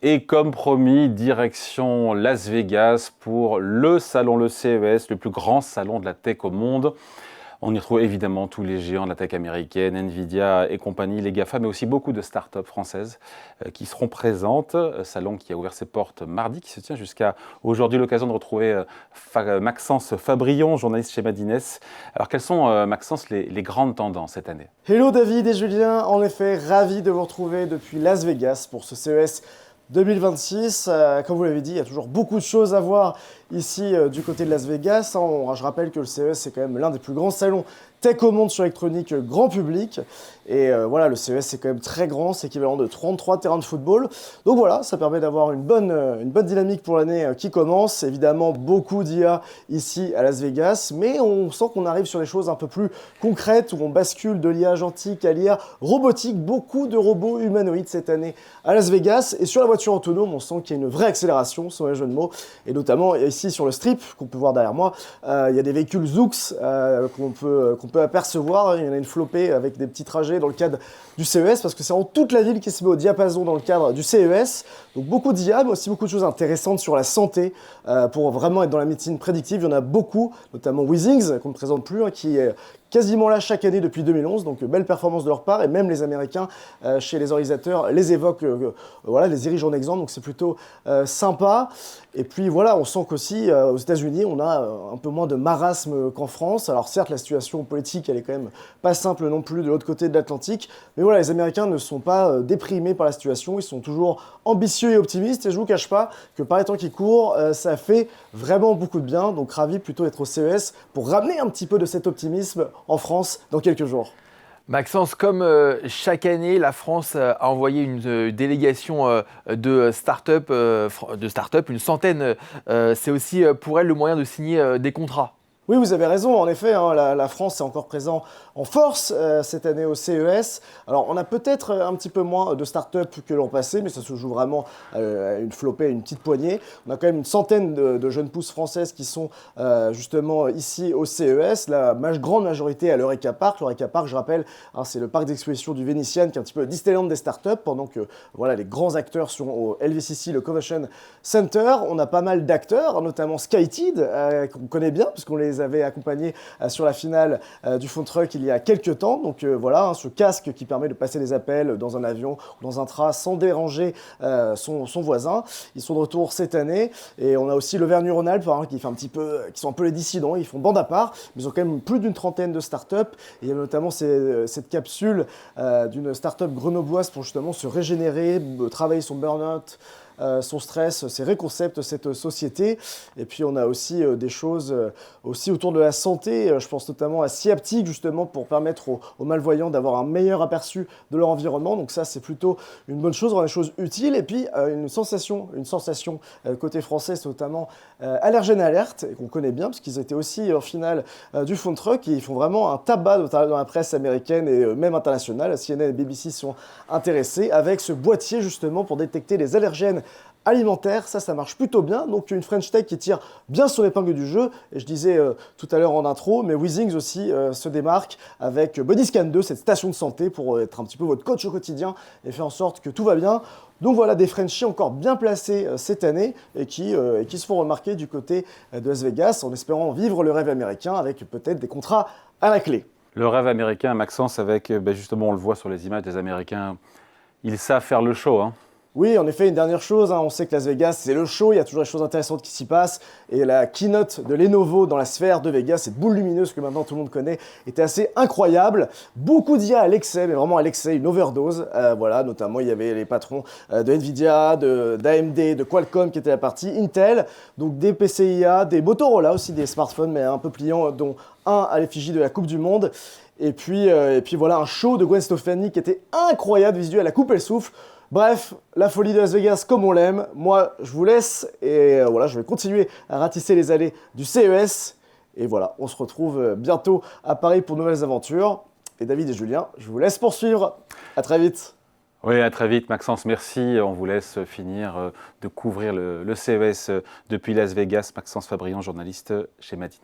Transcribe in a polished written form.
Et comme promis, direction Las Vegas pour le salon, le CES, le plus grand salon de la tech au monde. On y retrouve évidemment tous les géants de la tech américaine, Nvidia et compagnie, les GAFA, mais aussi beaucoup de startups françaises qui seront présentes. Salon qui a ouvert ses portes mardi, qui se tient jusqu'à aujourd'hui. L'occasion de retrouver Maxence Fabrion, journaliste chez Madines. Alors quelles sont, Maxence, les grandes tendances cette année? Hello David et Julien, en effet, ravi de vous retrouver depuis Las Vegas pour ce CES 2026. Comme vous l'avez dit, il y a toujours beaucoup de choses à voir ici du côté de Las Vegas. Je rappelle que le CES, c'est quand même l'un des plus grands salons tech au monde sur électronique grand public. Et voilà, le CES, c'est quand même très grand, c'est équivalent de 33 terrains de football. Donc voilà, ça permet d'avoir une bonne dynamique pour l'année qui commence. Évidemment, beaucoup d'IA ici à Las Vegas, mais on sent qu'on arrive sur des choses un peu plus concrètes, où on bascule de l'IA agentique à l'IA robotique. Beaucoup de robots humanoïdes cette année à Las Vegas. Et sur la voiture autonome, on sent qu'il y a une vraie accélération, sans les jeux de mots. Et notamment ici sur le strip, qu'on peut voir derrière moi, il y a des véhicules Zoox qu'on peut apercevoir. Il y en a une flopée avec des petits trajets dans le cadre du CES, parce que c'est en toute la ville qui se met au diapason dans le cadre du CES. Donc beaucoup d'IA, mais aussi beaucoup de choses intéressantes sur la santé, pour vraiment être dans la médecine prédictive. Il y en a beaucoup, notamment Withings, qu'on ne présente plus, qui est quasiment là chaque année depuis 2011, donc belle performance de leur part, et même les Américains, chez les organisateurs, les évoquent, voilà, les érigent en exemple, donc c'est plutôt sympa. Et puis voilà, on sent qu'aussi aux États-Unis, on a un peu moins de marasme qu'en France. Alors certes, la situation politique, elle est quand même pas simple non plus de l'autre côté de l'Atlantique, mais voilà, les Américains ne sont pas déprimés par la situation, ils sont toujours ambitieux et optimistes, et je vous cache pas que par les temps qui courent, ça fait vraiment beaucoup de bien, donc ravi plutôt d'être au CES pour ramener un petit peu de cet optimisme en France dans quelques jours. Maxence, comme chaque année, la France a envoyé une délégation de start-up, une centaine. C'est aussi pour elle le moyen de signer des contrats. Oui, vous avez raison, en effet, la France est encore présente en force cette année au CES. Alors, on a peut-être un petit peu moins de start-up que l'an passé, mais ça se joue vraiment à une flopée, une petite poignée. On a quand même une centaine de jeunes pousses françaises qui sont justement ici au CES. La grande majorité à l'Eureka Park. L'Eureka Park, je rappelle, c'est le parc d'exposition du Vénitian, qui est un petit peu le Disneyland des start-up, pendant que voilà, les grands acteurs sont au LVCC, le Convention Center. On a pas mal d'acteurs, notamment SkyTeed, qu'on connaît bien, puisqu'on les avait accompagnés sur la finale du Fond Truck il y a quelques temps. Donc voilà, ce casque qui permet de passer des appels dans un avion ou dans un train sans déranger son voisin. Ils sont de retour cette année. Et on a aussi l'Auvergne-Rhône-Alpes qui sont un peu les dissidents. Ils font bande à part, mais ils ont quand même plus d'une trentaine de startups. Et il y a notamment cette capsule d'une startup grenobloise pour justement se régénérer, travailler son burn-out, son stress, c'est Réconcept, cette société. Et puis on a aussi des choses aussi autour de la santé. Je pense notamment à Siaptic, justement, pour permettre aux malvoyants d'avoir un meilleur aperçu de leur environnement. Donc ça, c'est plutôt une bonne chose, des choses utiles. Et puis une sensation côté français, c'est notamment Allergen Alert, qu'on connaît bien, parce qu'ils étaient aussi en finale du Fond Truck, et ils font vraiment un tabac dans la presse américaine et même internationale. CNN et BBC sont intéressés avec ce boîtier, justement, pour détecter les allergènes alimentaire. Ça marche plutôt bien. Donc une French Tech qui tire bien son épingle du jeu. Et je disais tout à l'heure en intro, mais Withings aussi se démarque avec Bodyscan 2, cette station de santé pour être un petit peu votre coach au quotidien et faire en sorte que tout va bien. Donc voilà, des Frenchies encore bien placés cette année et qui se font remarquer du côté de Las Vegas en espérant vivre le rêve américain avec peut-être des contrats à la clé. Le rêve américain, Maxence, avec justement, on le voit sur les images des Américains, ils savent faire le show, hein. Oui, en effet, une dernière chose, on sait que Las Vegas, c'est le show, il y a toujours des choses intéressantes qui s'y passent. Et la keynote de Lenovo dans la sphère de Vegas, cette boule lumineuse que maintenant tout le monde connaît, était assez incroyable. Beaucoup d'IA à l'excès, mais vraiment à l'excès, une overdose. Voilà, notamment, il y avait les patrons de Nvidia, d'AMD, de Qualcomm qui étaient à la partie, Intel, donc des PCIA, des Motorola aussi, des smartphones, mais un peu pliants, dont un à l'effigie de la Coupe du Monde. Et puis voilà, un show de Gwen Stefani qui était incroyable, visuel, la coupe et le souffle. Bref, la folie de Las Vegas comme on l'aime. Moi, je vous laisse et voilà, je vais continuer à ratisser les allées du CES. Et voilà, on se retrouve bientôt à Paris pour de nouvelles aventures. Et David et Julien, je vous laisse poursuivre. À très vite. Oui, à très vite, Maxence, merci. On vous laisse finir de couvrir le CES depuis Las Vegas. Maxence Fabrion, journaliste chez Madines.